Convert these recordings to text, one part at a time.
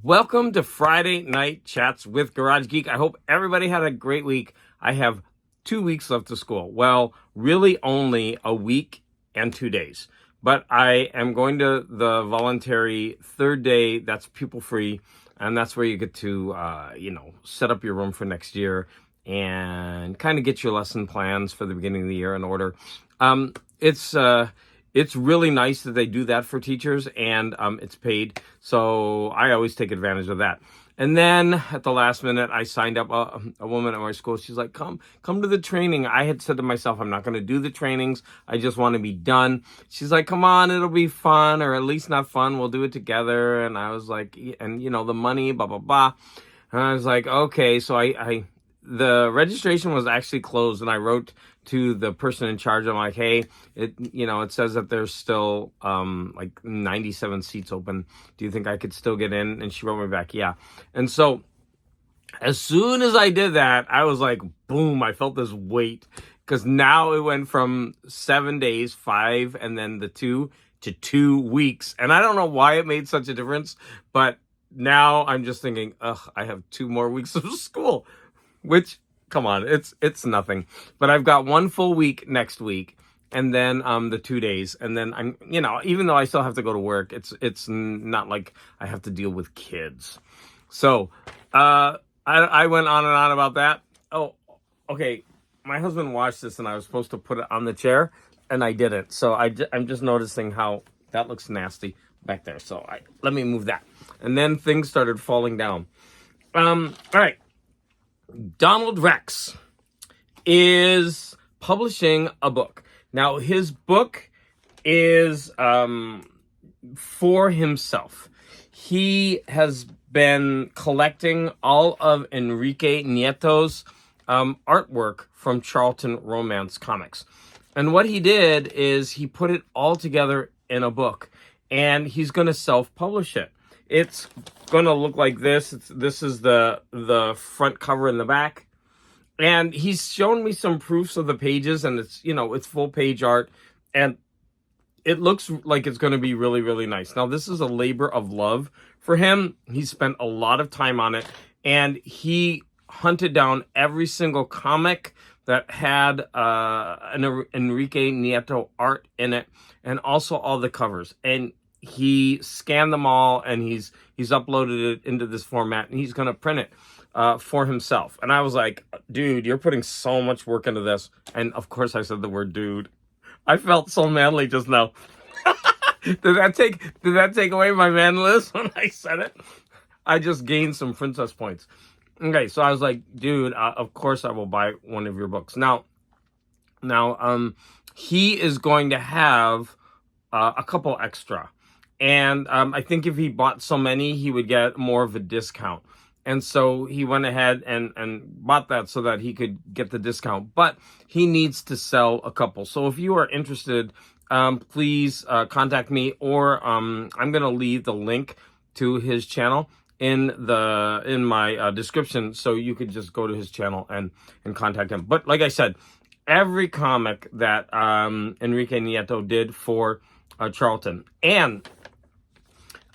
Welcome to Friday Night Chats with Garage Geek. I hope everybody had a great week. I have 2 weeks left of school. Well, really only a week and 2 days. But I am going to the voluntary third day. That's pupil free. And that's where you get to, set up your room for next year and kind of get your lesson plans for the beginning of the year in order. It's really nice that they do that for teachers, and it's paid. So I always take advantage of that. And then at the last minute, I signed up a woman at my school. She's like, come to the training. I had said to myself, I'm not going to do the trainings. I just want to be done. She's like, come on, it'll be fun, or at least not fun. We'll do it together. And I was like, and the money, blah, blah, blah. And I was like, okay. So the registration was actually closed, and I wrote to the person in charge. I'm like, hey, it says that there's still 97 seats open. Do you think I could still get in? And she wrote me back, yeah. And so as soon as I did that, I was like, boom, I felt this weight, because now it went from 7 days, 5, and then the 2 to 2 weeks. And I don't know why it made such a difference, but now I'm just thinking, I have 2 more weeks of school, which, come on, it's nothing. But I've got 1 full week next week, and then the 2 days, and then I'm, even though I still have to go to work, it's not like I have to deal with kids. So I went on and on about that. Oh, okay. My husband washed this, and I was supposed to put it on the chair, and I didn't. So I'm just noticing how that looks nasty back there. So let me move that. And then things started falling down. All right. Donald Rex is publishing a book. Now, his book is for himself. He has been collecting all of Enrique Nieto's artwork from Charlton Romance Comics. And what he did is he put it all together in a book, and he's going to self-publish it. It's going to look like this. This is the front cover and the back. And he's shown me some proofs of the pages, and it's full page art, and it looks like it's going to be really, really nice. Now, this is a labor of love for him. He spent a lot of time on it, and he hunted down every single comic that had an Enrique Nieto art in it, and also all the covers. And he scanned them all, and he's uploaded it into this format, and he's going to print it for himself. And I was like, dude, you're putting so much work into this. And of course I said the word dude. I felt so manly just now. Did that take away my manliness when I said it? I just gained some princess points. Okay, so I was like, dude, of course I will buy one of your books. Now, he is going to have a couple extra. And I think if he bought so many, he would get more of a discount. And so he went ahead and bought that so that he could get the discount. But he needs to sell a couple. So if you are interested, please contact me, or I'm going to leave the link to his channel in my description, so you could just go to his channel and contact him. But like I said, every comic that Enrique Nieto did for Charlton, and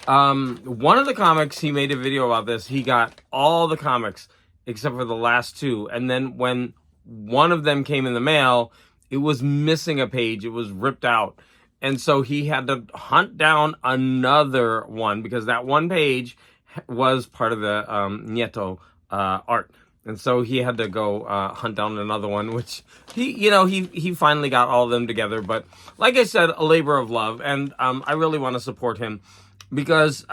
one of the comics, he made a video about this. He got all the comics except for the last 2. And then when one of them came in the mail, it was missing a page. It was ripped out. And so he had to hunt down another one, because that one page was part of the Nieto art. And so he had to go hunt down another one, which he finally got all of them together. But like I said, a labor of love. And I really want to support him, because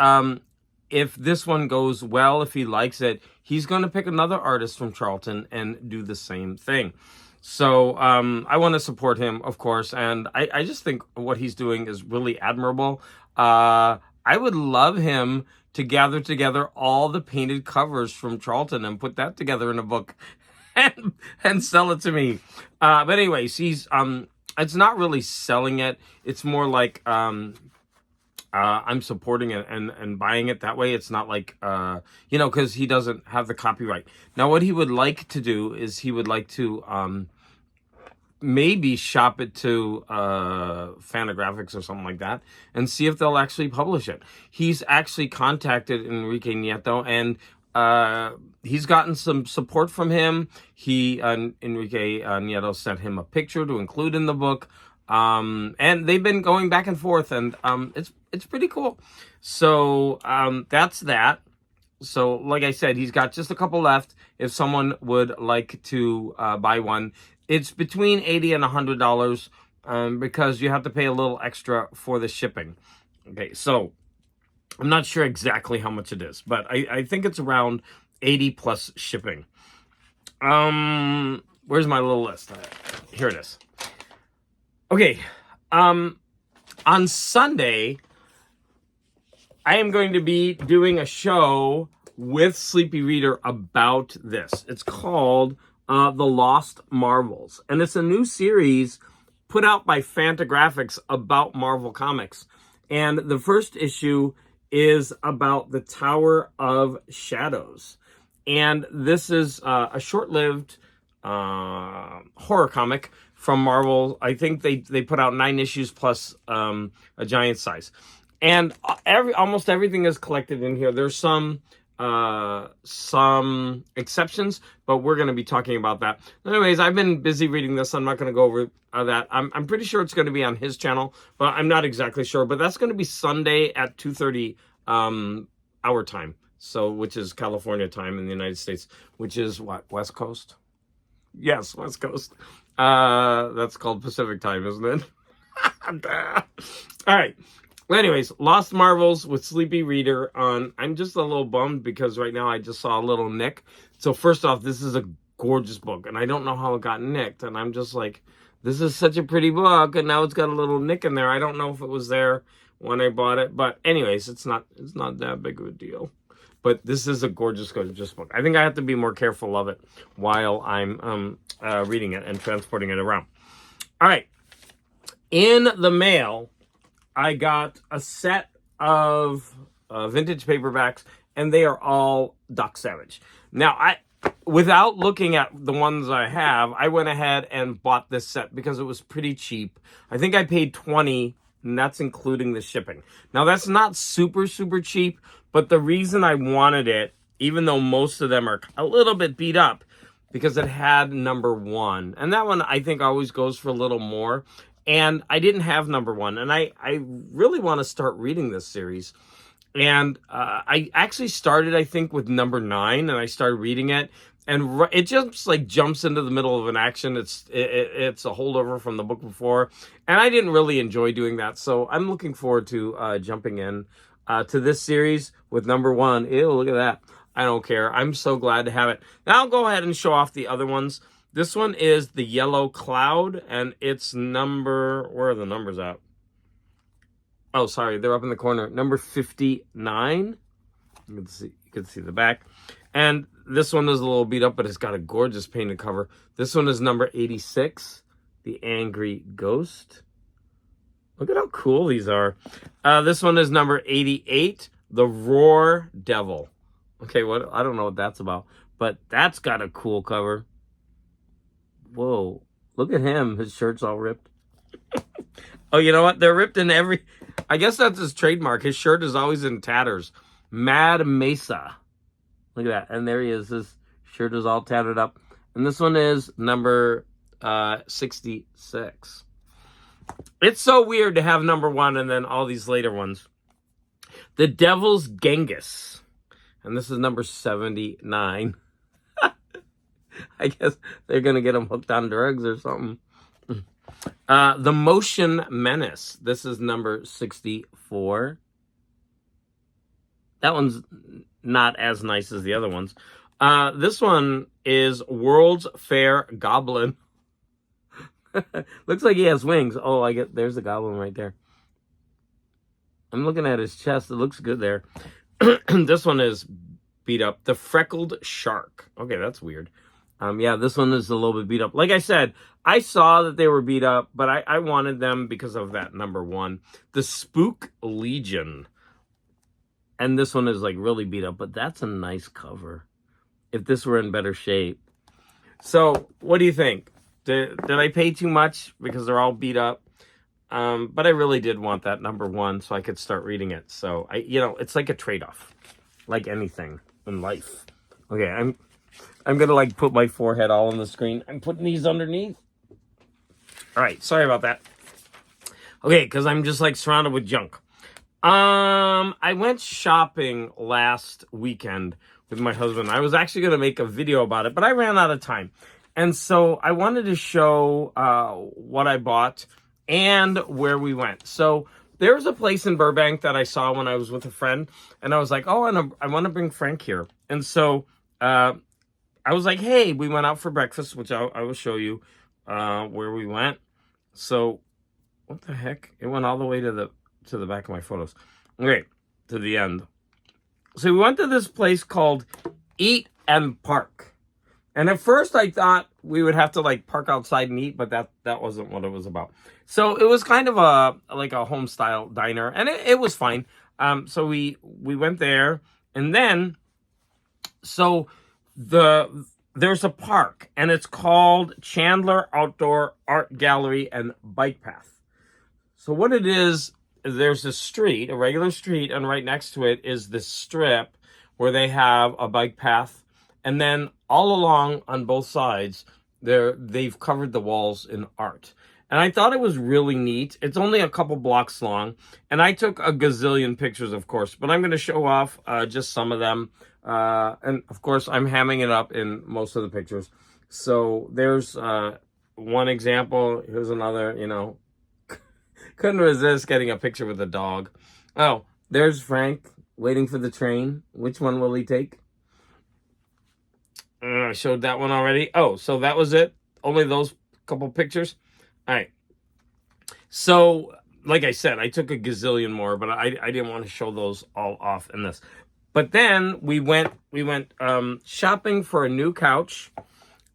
if this one goes well, if he likes it, he's going to pick another artist from Charlton and do the same thing. So I want to support him, of course, and I just think what he's doing is really admirable. I would love him to gather together all the painted covers from Charlton and put that together in a book and sell it to me. But anyways, it's not really selling it. It's more like I'm supporting it and buying it that way. It's not like, because he doesn't have the copyright. Now, what he would like to do is he would like to maybe shop it to Fantagraphics or something like that and see if they'll actually publish it. He's actually contacted Enrique Nieto, and he's gotten some support from him. Enrique Nieto sent him a picture to include in the book, and they've been going back and forth, and it's pretty cool. So that's that. So like I said, he's got just a couple left. If someone would like to buy one, it's between $80 and $100 because you have to pay a little extra for the shipping. Okay, so I'm not sure exactly how much it is, but I think it's around 80 plus shipping. Where's my little list? Here it is. Okay, on Sunday, I am going to be doing a show with Sleepy Reader about this. It's called The Lost Marvels, and it's a new series put out by Fantagraphics about Marvel Comics. And the first issue is about the Tower of Shadows. And this is a short-lived horror comic from Marvel. I think they put out 9 issues plus a giant size. And almost everything is collected in here. There's some exceptions, but we're going to be talking about that. Anyways, I've been busy reading this. I'm not going to go over that. I'm pretty sure it's going to be on his channel, but I'm not exactly sure. But that's going to be Sunday at 2:30 our time, so which is California time in the United States, which is what, West Coast? Yes, West Coast. That's called Pacific time, isn't it? All right. Well, anyways, Lost Marvels with Sleepy Reader on. I'm just a little bummed because right now I just saw a little nick. So first off, this is a gorgeous book, and I don't know how it got nicked. And I'm just like, this is such a pretty book, and now it's got a little nick in there. I don't know if it was there when I bought it, but anyways, it's not that big of a deal. But this is a gorgeous, gorgeous book. I think I have to be more careful of it while I'm reading it and transporting it around. All right, in the mail, I got a set of vintage paperbacks, and they are all Doc Savage. Now, without looking at the ones I have, I went ahead and bought this set because it was pretty cheap. I think I paid $20, and that's including the shipping. Now, that's not super, super cheap, but the reason I wanted it, even though most of them are a little bit beat up, because it had #1. And that one, I think, always goes for a little more. And I didn't have #1, and I really want to start reading this series. And I actually started, I think, with #9, and I started reading it, and it just like jumps into the middle of an action. It's a holdover from the book before, and I didn't really enjoy doing that. So I'm looking forward to jumping in to this series with #1. Ew, look at that. I don't care. I'm so glad to have it. Now I'll go ahead and show off the other ones. This one is The Yellow Cloud, and it's where are the numbers at? Oh, sorry, they're up in the corner. Number 59. You can see the back. And this one is a little beat up, but it's got a gorgeous painted cover. This one is number 86, The Angry Ghost. Look at how cool these are. This one is number 88, The Roar Devil. Okay, I don't know what that's about, but that's got a cool cover. Whoa, look at him. His shirt's all ripped. Oh, you know what? They're ripped in I guess that's his trademark. His shirt is always in tatters. Mad Mesa. Look at that. And there he is. His shirt is all tattered up. And this one is number 66. It's so weird to have #1 and then all these later ones. The Devil's Genghis. And this is number 79. I guess they're going to get him hooked on drugs or something. The Motion Menace. This is number 64. That one's not as nice as the other ones. This one is World's Fair Goblin. Looks like he has wings. Oh, there's the goblin right there. I'm looking at his chest. It looks good there. This one is beat up. The Freckled Shark. Okay, that's weird. Yeah, this one is a little bit beat up. Like I said, I saw that they were beat up, but I wanted them because of that #1. The Spook Legion. And this one is like really beat up, but that's a nice cover. If this were in better shape. So, what do you think? Did I pay too much because they're all beat up? But I really did want that number one so I could start reading it. So it's like a trade-off, like anything in life. Okay, I'm gonna like put my forehead all on the screen. I'm putting these underneath. All right, sorry about that. Okay, because I'm just like surrounded with junk. I went shopping last weekend with my husband. I was actually gonna make a video about it, but I ran out of time. And so I wanted to show what I bought and where we went. So there's a place in Burbank that I saw when I was with a friend, and I was like, oh, and I want to bring Frank here. And so I was like, hey, we went out for breakfast, which I will show you where we went. So what the heck? It went all the way to the back of my photos. Okay, to the end. So we went to this place called Eat and Park. And at first I thought we would have to like park outside and eat, but that wasn't what it was about. So it was kind of a home style diner, and it was fine. So we went there, and then so there's a park, and it's called Chandler Outdoor Art Gallery and Bike Path. So what it is, there's a street, a regular street, and right next to it is this strip where they have a bike path. And then all along on both sides, they've covered the walls in art. And I thought it was really neat. It's only a couple blocks long. And I took a gazillion pictures, of course. But I'm going to show off just some of them. And, of course, I'm hamming it up in most of the pictures. So there's one example. Here's another, Couldn't resist getting a picture with a dog. Oh, there's Frank waiting for the train. Which one will he take? I showed that one already. Oh, so that was it? Only those couple pictures? All right. So, like I said, I took a gazillion more, but I didn't want to show those all off in this. But then we went shopping for a new couch.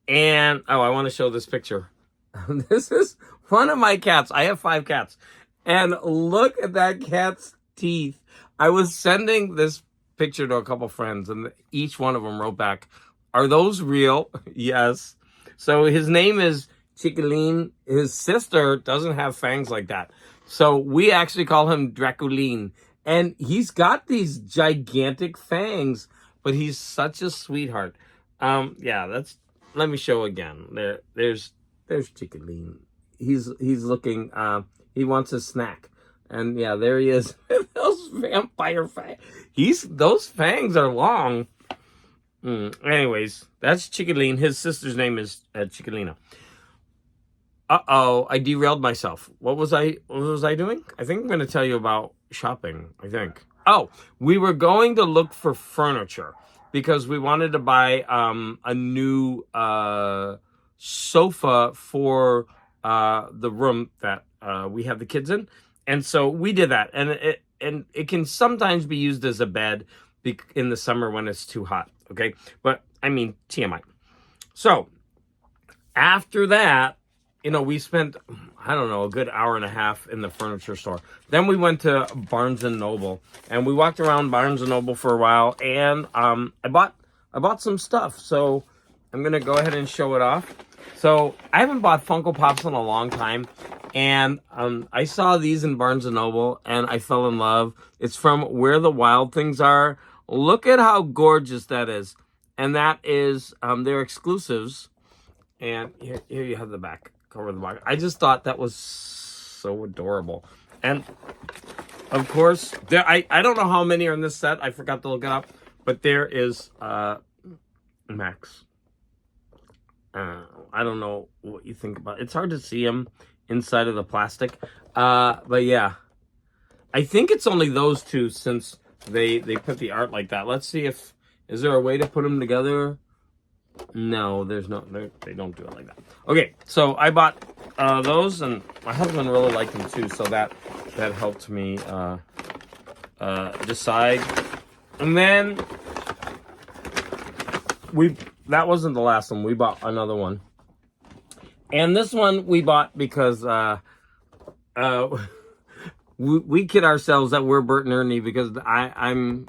And, I want to show this picture. This is one of my cats. I have 5 cats. And look at that cat's teeth. I was sending this picture to a couple friends, and each one of them wrote back, are those real? Yes. So his name is Chiquiline. His sister doesn't have fangs like that. So we actually call him Draculine. And he's got these gigantic fangs, but he's such a sweetheart. Let me show again. There's Chiquiline. He's looking, he wants a snack. And yeah, there he is. Those vampire fangs. Those fangs are long. Anyways, that's Chiquiline. His sister's name is Chiquilina. I derailed myself. What was I doing? I think I'm going to tell you about shopping, I think. Oh, we were going to look for furniture because we wanted to buy a new sofa for the room that we have the kids in. And so we did that. And it can sometimes be used as a bed in the summer when it's too hot. Okay, but I mean, TMI. So after that, we spent, I don't know, a good hour and a half in the furniture store. Then we went to Barnes and Noble, and we walked around Barnes and Noble for a while, and I bought some stuff. So I'm gonna go ahead and show it off. So I haven't bought Funko Pops in a long time, and I saw these in Barnes and Noble, and I fell in love. It's from Where the Wild Things Are. Look at how gorgeous that is. And that is, they're exclusives. And here you have the back, cover of the box. I just thought that was so adorable. And, of course, I don't know how many are in this set. I forgot to look it up. But there is Max. I don't know what you think about it. It's hard to see him inside of the plastic. But, yeah. I think it's only those two since they put the art like that. Let's see is there a way to put them together? No, there's no, they don't do it like that. Okay, so I bought those, and my husband really liked them too, so that helped me decide. And then that wasn't the last one. We bought another one. And this one we bought because we kid ourselves that we're Bert and Ernie because I'm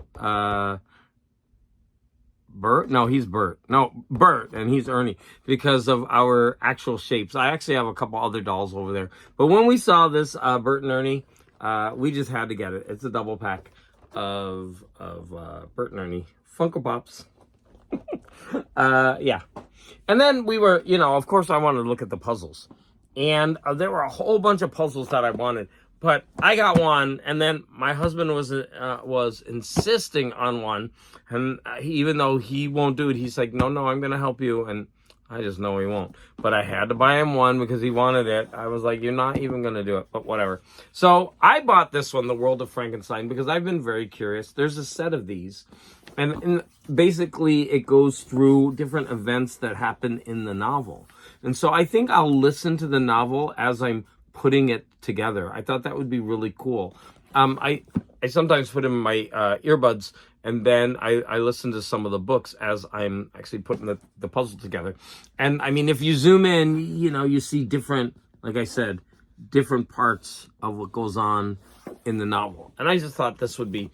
Bert? No, he's Bert. No, Bert, and he's Ernie because of our actual shapes. I actually have a couple other dolls over there. But when we saw this Bert and Ernie, we just had to get it. It's a double pack of Bert and Ernie Funko Pops. Yeah. And then we were, of course I wanted to look at the puzzles. And there were a whole bunch of puzzles that I wanted. But I got one, and then my husband was insisting on one, and even though he won't do it, he's like, no, I'm going to help you, and I just know he won't. But I had to buy him one because he wanted it. I was like, you're not even going to do it, but whatever. So I bought this one, The World of Frankenstein, because I've been very curious. There's a set of these, and basically it goes through different events that happen in the novel. And so I think I'll listen to the novel as I'm putting it together. I thought that would be really cool. I sometimes put in my earbuds, and then I listen to some of the books as I'm actually putting the puzzle together. And I mean, if you zoom in, you see different, like I said, different parts of what goes on in the novel. And I just thought this would be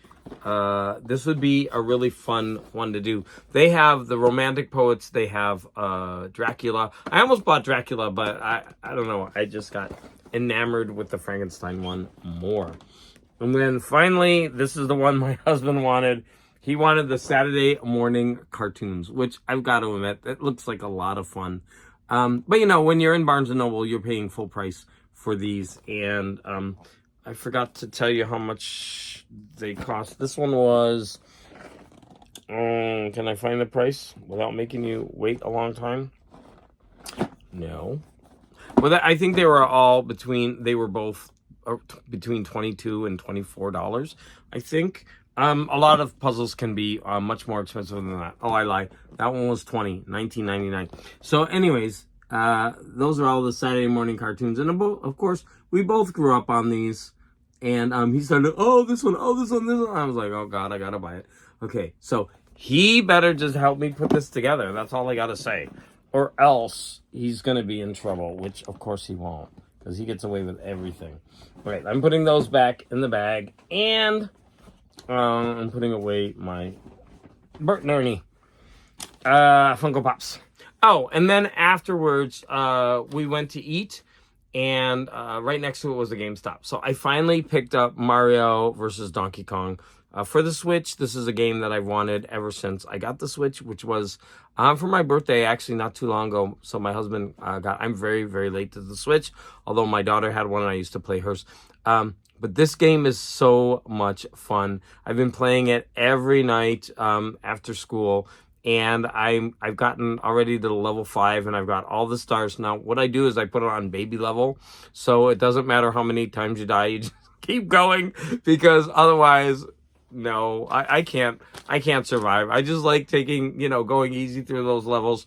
a really fun one to do. They have the Romantic Poets. They have Dracula. I almost bought Dracula, but I don't know. I just got enamored with the Frankenstein one more. And then finally, this is the one my husband wanted. He wanted the Saturday morning cartoons, which I've got to admit, it looks like a lot of fun. But when you're in Barnes & Noble, you're paying full price for these. And I forgot to tell you how much they cost. This one was, can I find the price without making you wait a long time? No. Well, I think they were both between $22 and $24, I think. A lot of puzzles can be much more expensive than that. Oh, I lied. That one was $19.99. So anyways, those are all the Saturday morning cartoons. And of course, we both grew up on these. And he started, this one. I was like, oh God, I gotta buy it. Okay, so he better just help me put this together. That's all I gotta say. Or else he's gonna be in trouble, which of course he won't, because he gets away with everything. All right, I'm putting those back in the bag, and I'm putting away my Bert and Ernie Funko Pops. Oh, and then afterwards, we went to eat. And right next to it was a GameStop. So I finally picked up Mario versus Donkey Kong for the Switch. This is a game that I've wanted ever since I got the Switch, which was for my birthday, actually not too long ago. So my husband I'm very, very late to the Switch, although my daughter had one and I used to play hers. But this game is so much fun. I've been playing it every night after school. And I've gotten already to level 5, and I've got all the stars. Now, what I do is I put it on baby level, so it doesn't matter how many times you die, you just keep going, because otherwise, no, I can't survive. I just like going easy through those levels.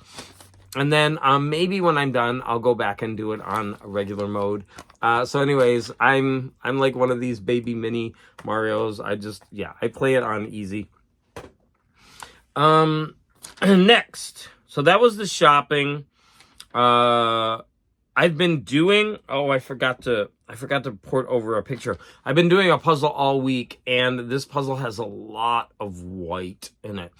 And then maybe when I'm done, I'll go back and do it on regular mode. So anyways, I'm like one of these baby mini Marios. I play it on easy. Next, so that was the shopping. I've been doing, I forgot to port over a picture. I've been doing a puzzle all week, and this puzzle has a lot of white in it.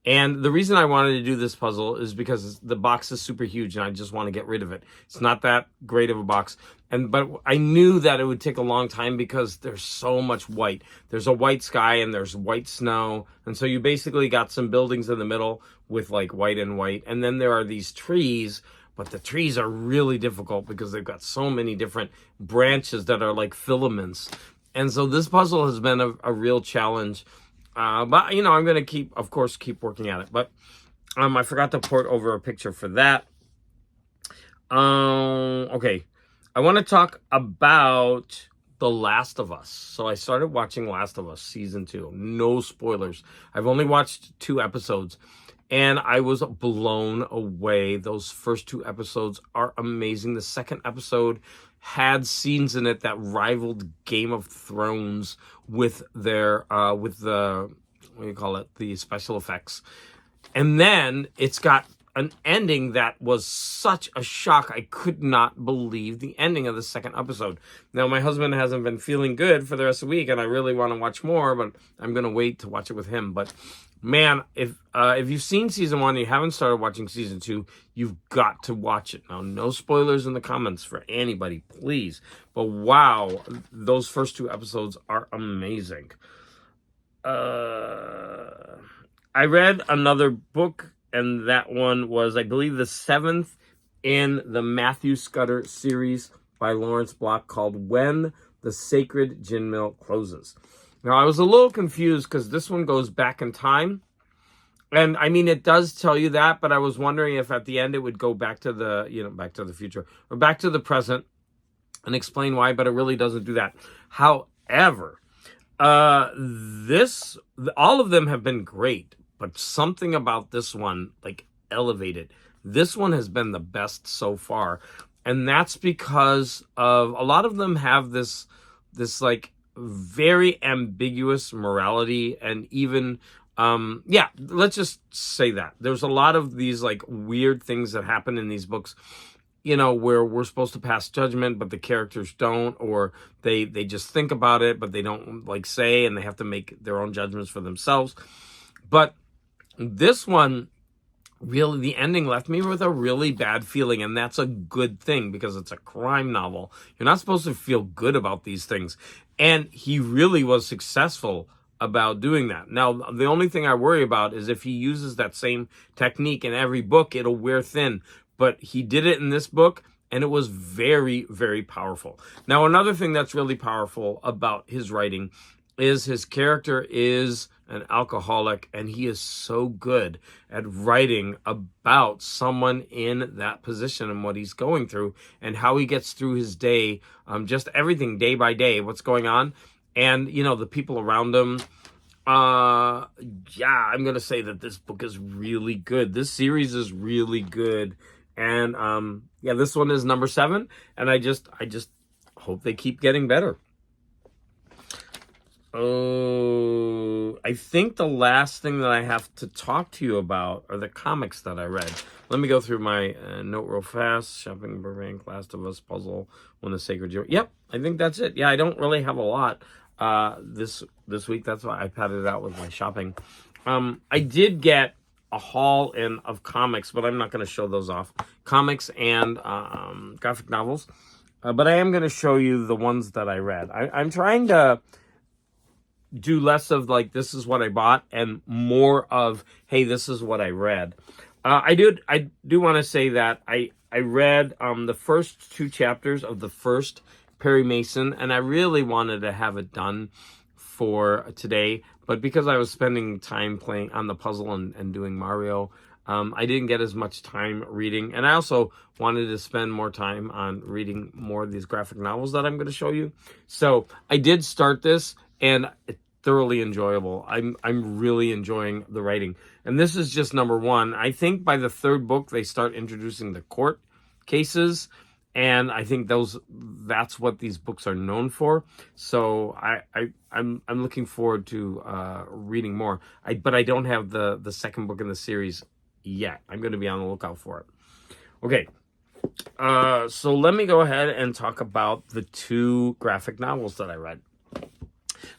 And the reason I wanted to do this puzzle is because the box is super huge and I just want to get rid of it. It's not that great of a box. But I knew that it would take a long time because there's so much white. There's a white sky and there's white snow. And so you basically got some buildings in the middle with like white and white. And then there are these trees, but the trees are really difficult because they've got so many different branches that are like filaments. And so this puzzle has been a real challenge. But I'm going to keep working at it. But I forgot to port over a picture for that. Okay. I want to talk about The Last of Us. So I started watching Last of Us season 2. No spoilers. I've only watched 2 episodes. And I was blown away. Those first 2 episodes are amazing. The second episode had scenes in it that rivaled Game of Thrones with their the special effects. And then it's got an ending that was such a shock. I could not believe the ending of the second episode. Now, my husband hasn't been feeling good for the rest of the week, and I really want to watch more, but I'm going to wait to watch it with him. But man, if you've seen season 1 and you haven't started watching season 2, you've got to watch it. Now, no spoilers in the comments for anybody, please. But wow, those first 2 episodes are amazing. I read another book, and that one was, I believe, the 7th in the Matthew Scudder series by Lawrence Block, called When the Sacred Gin Mill Closes. Now, I was a little confused because this one goes back in time. And I mean, it does tell you that, but I was wondering if at the end it would go back to the, back to the future or back to the present and explain why, but it really doesn't do that. However, all of them have been great, but something about this one, like, elevated. This one has been the best so far. And that's because of a lot of them have this like very ambiguous morality, and even, let's just say that. There's a lot of these like weird things that happen in these books, where we're supposed to pass judgment, but the characters don't, or they just think about it, but they don't like say, and they have to make their own judgments for themselves. But this one, really, the ending left me with a really bad feeling, and that's a good thing because it's a crime novel. You're not supposed to feel good about these things. And he really was successful about doing that. Now, the only thing I worry about is if he uses that same technique in every book, it'll wear thin. But he did it in this book, and it was very, very powerful. Now, another thing that's really powerful about his writing is his character is an alcoholic, and he is so good at writing about someone in that position and what he's going through and how he gets through his day, just everything day by day, what's going on, and, the people around him. I'm going to say that this book is really good. This series is really good. And, this one is number 7, and I just hope they keep getting better. Oh, I think the last thing that I have to talk to you about are the comics that I read. Let me go through my note real fast. Shopping, Burbank, Last of Us, Puzzle, When the Sacred Gin. Yep, I think that's it. Yeah, I don't really have a lot this week. That's why I padded it out with my shopping. I did get a haul in of comics, but I'm not going to show those off. Comics and graphic novels. But I am going to show you the ones that I read. I'm trying to do less of like, this is what I bought, and more of, hey, this is what I read. I do want to say that I read the first 2 chapters of the first Perry Mason, and I really wanted to have it done for today, but because I was spending time playing on the puzzle and doing Mario, I didn't get as much time reading, and I also wanted to spend more time on reading more of these graphic novels that I'm going to show you. So I did start this, and it's thoroughly enjoyable. I'm really enjoying the writing, and this is just number 1. I think by the 3rd book they start introducing the court cases, and I think that's what these books are known for. So I'm looking forward to reading more. But I don't have the 2nd book in the series yet. I'm going to be on the lookout for it. Okay. So let me go ahead and talk about the 2 graphic novels that I read.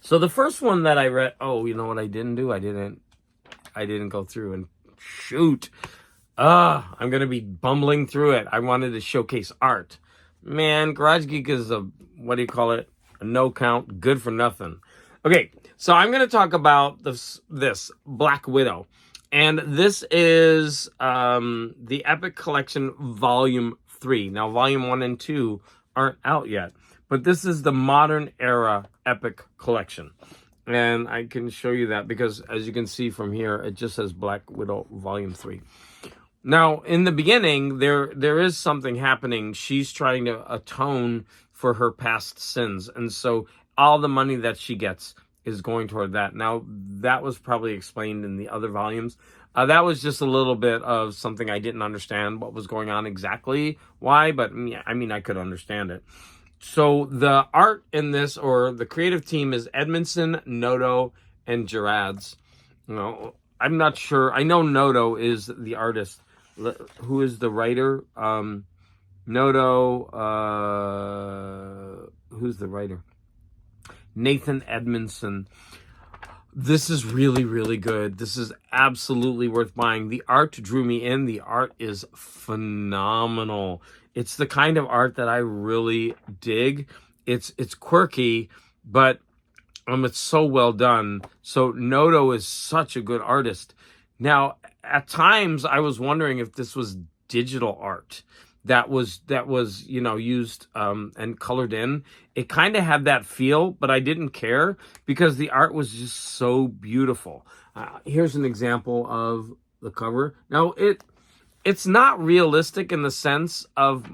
So the first one that I read, you know what I didn't do? I didn't go through and shoot. I'm going to be bumbling through it. I wanted to showcase art. Man, Garage Geek is a no count, good for nothing. Okay, so I'm going to talk about this Black Widow. And this is the Epic Collection Volume 3. Now, Volume 1 and 2 aren't out yet. But this is the Modern Era Epic Collection. And I can show you that because, as you can see from here, it just says Black Widow Volume 3. Now, in the beginning, there is something happening. She's trying to atone for her past sins. And so all the money that she gets is going toward that. Now, that was probably explained in the other volumes. That was just a little bit of something I didn't understand what was going on exactly why, but I mean, I could understand it. So the art in this, or the creative team, is Edmondson, Noto, and Gerads. I'm not sure. I know Noto is the artist. who is the writer? Noto, who's the writer? Nathan Edmondson. This is really, really good. This is absolutely worth buying. The art drew me in. The art is phenomenal. It's the kind of art that I really dig. It's quirky, but it's so well done. So Noto is such a good artist. Now, at times I was wondering if this was digital art that was used and colored in. It kind of had that feel, but I didn't care because the art was just so beautiful. Here's an example of the cover. Now it's not realistic in the sense of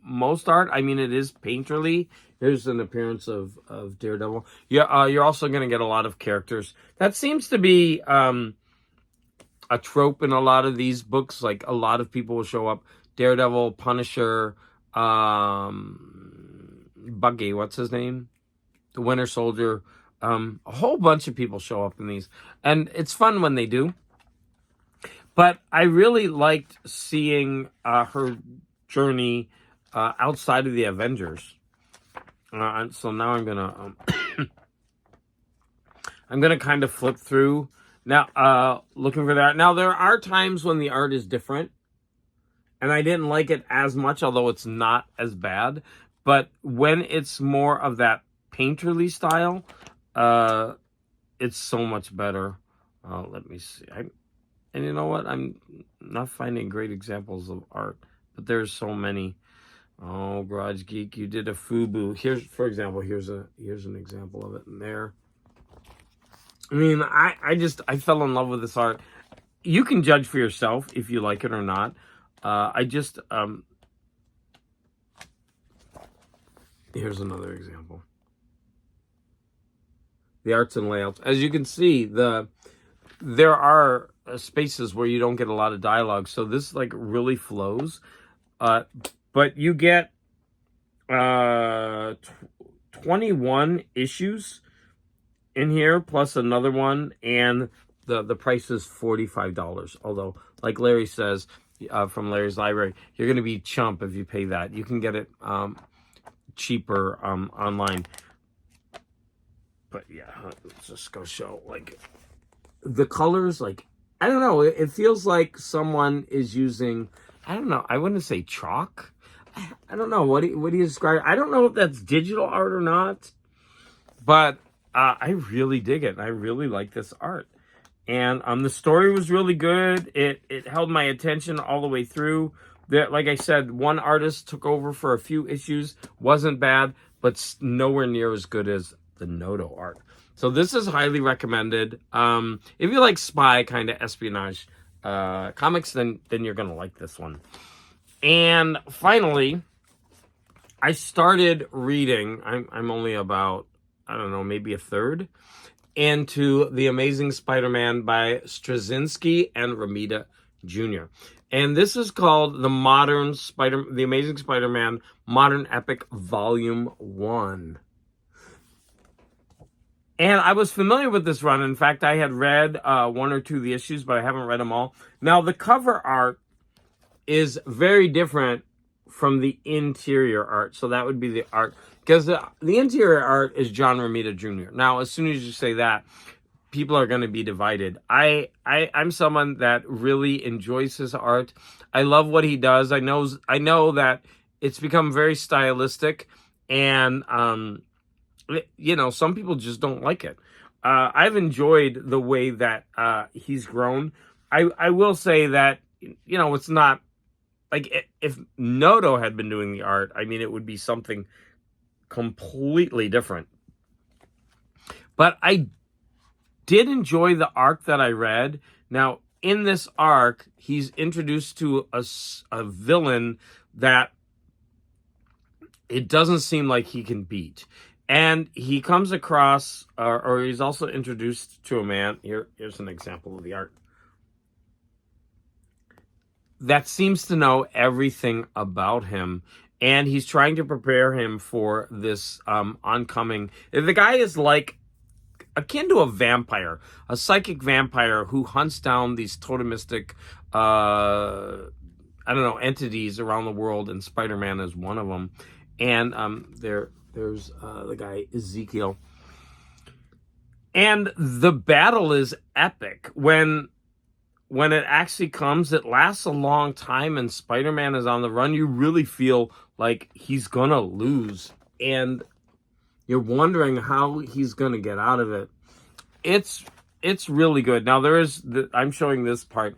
most art. I mean, it is painterly. Here's an appearance of Daredevil. Yeah, you're also going to get a lot of characters. That seems to be a trope in a lot of these books. Like, a lot of people will show up. Daredevil, Punisher, Buggy, what's his name? The Winter Soldier. A whole bunch of people show up in these. And it's fun when they do. But I really liked seeing her journey outside of the Avengers. So now I'm gonna I'm gonna kind of flip through now, looking for that. Now, there are times when the art is different, and I didn't like it as much, although it's not as bad. But when it's more of that painterly style, it's so much better. Let me see. And you know what? I'm not finding great examples of art, but there's so many. Oh, Garage Geek, you did a FUBU. Here's, for example, here's an example of it in there. I mean, I fell in love with this art. You can judge for yourself if you like it or not. Here's another example. The arts and layouts. As you can see, there are spaces where you don't get a lot of dialogue, so this like really flows. But you get 21 issues in here, plus another one, and the price is $45. Although, like Larry says, from Larry's Library, you're going to be chump if you pay that. You can get it cheaper online. But yeah, let's just go show, like, the colors. Like, I don't know, it feels like someone is using, I don't know, I wouldn't say chalk. I don't know, what do you describe? I don't know if that's digital art or not, but I really dig it. I really like this art. And the story was really good. It held my attention all the way through. Like I said, one artist took over for a few issues. Wasn't bad, but nowhere near as good as the Noto art. So this is highly recommended. If you like spy kind of espionage comics, then you're going to like this one. And finally, I started reading. I'm only about, I don't know, maybe a third into The Amazing Spider-Man by Straczynski and Romita Jr. And this is called The Amazing Spider-Man Modern Epic Volume 1. And I was familiar with this run. In fact, I had read one or two of the issues, but I haven't read them all. Now, the cover art is very different from the interior art. So that would be the art. Because the interior art is John Romita Jr. Now, as soon as you say that, people are going to be divided. I'm someone that really enjoys his art. I love what he does. I know that it's become very stylistic, and some people just don't like it. I've enjoyed the way that he's grown. I will say that it's not like if Noto had been doing the art. I mean, it would be something completely different. But I did enjoy the arc that I read. Now, in this arc, he's introduced to a villain that it doesn't seem like he can beat. And he comes across, or he's also introduced to a man. Here's an example of the art. That seems to know everything about him. And he's trying to prepare him for this oncoming. The guy is like akin to a vampire, a psychic vampire who hunts down these totemistic I don't know, entities around the world, and Spider-Man is one of them. And there's the guy Ezekiel. And the battle is epic. When it actually comes, it lasts a long time, and Spider-Man is on the run. You really feel like he's gonna lose, and you're wondering how he's gonna get out of it. It's really good. Now I'm showing this part.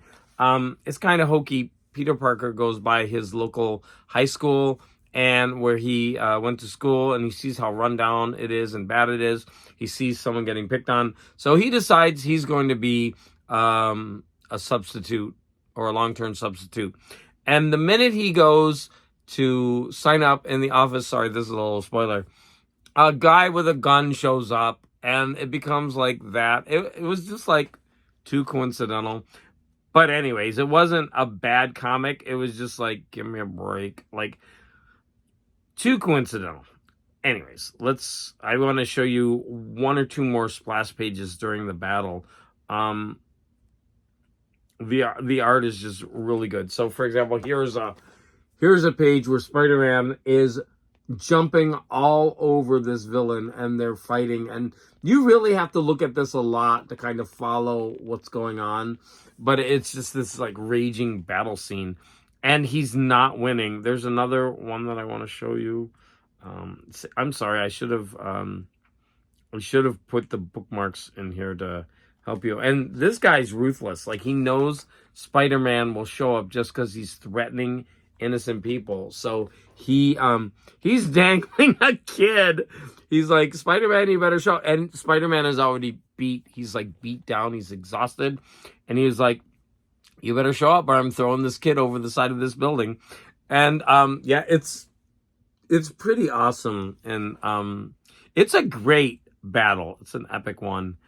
It's kind of hokey. Peter Parker goes by his local high school, and where he went to school, and he sees how rundown it is and bad it is. He sees someone getting picked on, so he decides he's going to be a substitute, or a long-term substitute. And the minute he goes to sign up in the office, sorry, this is a little spoiler, a guy with a gun shows up, and it becomes like that. It was just like too coincidental. But anyways, it wasn't a bad comic. It was just like, give me a break. Like, too coincidental. Anyways, I want to show you one or two more splash pages during the battle. The art is just really good. So, for example, here's a page where Spider-Man is jumping all over this villain, and they're fighting. And you really have to look at this a lot to kind of follow what's going on. But it's just this like raging battle scene, and he's not winning. There's another one that I want to show you. I'm sorry, I should have put the bookmarks in here to help you. And this guy's ruthless. Like, he knows Spider-Man will show up just because he's threatening innocent people. So he's dangling a kid. He's like, Spider-Man, you better show. And Spider-Man is already beat. He's like beat down. He's exhausted. And he was like, you better show up or I'm throwing this kid over the side of this building. And yeah, it's pretty awesome. And it's a great battle. It's an epic one.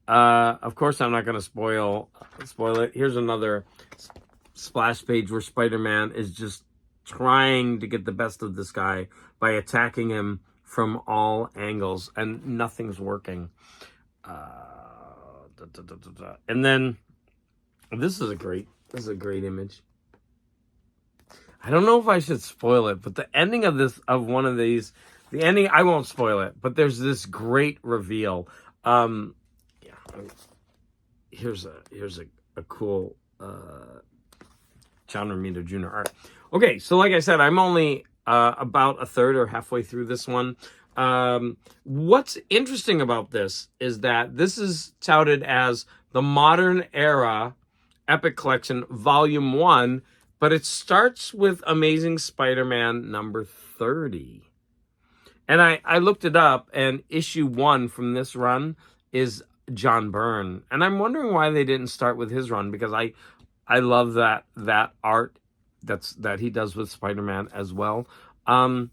Of course, I'm not going to spoil it. Here's another splash page where Spider-Man is just trying to get the best of this guy by attacking him from all angles, and nothing's working. And then this is a great image. I don't know if I should spoil it, but the ending of one of these, the ending, I won't spoil it, but there's this great reveal. Here's a cool John Romita Jr. art. Okay, so like I said, I'm only about a third or halfway through this one. What's interesting about this is that this is touted as the Modern Era Epic Collection Volume 1, but it starts with Amazing Spider-Man number 30. And I looked it up, and issue 1 from this run is John Byrne. And I'm wondering why they didn't start with his run, because I love that art that he does with Spider-Man as well. I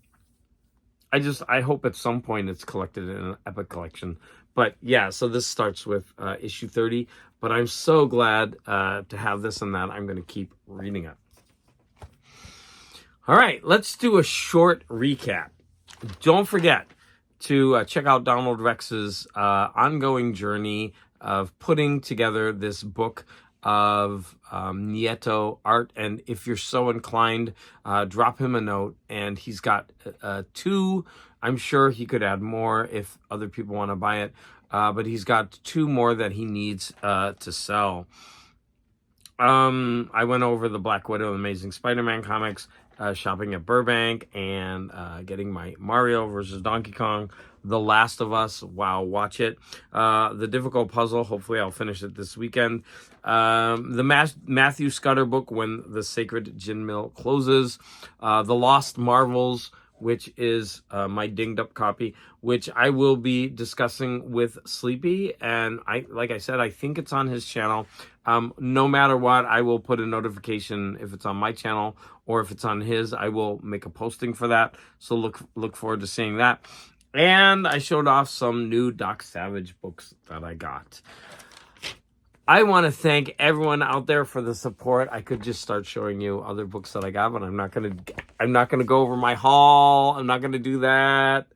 hope at some point it's collected in an Epic collection. But yeah, so this starts with issue 30. But I'm so glad to have this and that. I'm going to keep reading it. All right, let's do a short recap. Don't forget to check out Donald Rex's ongoing journey of putting together this book of Nieto art. And if you're so inclined, drop him a note. And he's got 2. I'm sure he could add more if other people want to buy it. But he's got 2 more that he needs to sell. I went over the Black Widow and Amazing Spider-Man comics, shopping at Burbank, and getting my Mario versus Donkey Kong, The Last of Us. Wow, watch it. The Difficult Puzzle, hopefully I'll finish it this weekend. The Matthew Scudder book, When the Sacred Gin Mill Closes. The Lost Marvels, which is my dinged up copy, which I will be discussing with Sleepy. And like I said, I think it's on his channel. No matter what, I will put a notification if it's on my channel or if it's on his. I will make a posting for that. So look forward to seeing that. And I showed off some new Doc Savage books that I got. I want to thank everyone out there for the support. I could just start showing you other books that I got, but I'm not gonna go over my haul. I'm not gonna do that.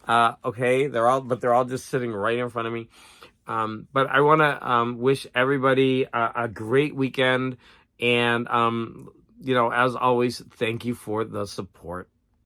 Okay, they're all just sitting right in front of me. But I want to wish everybody a great weekend, and you know, as always, thank you for the support.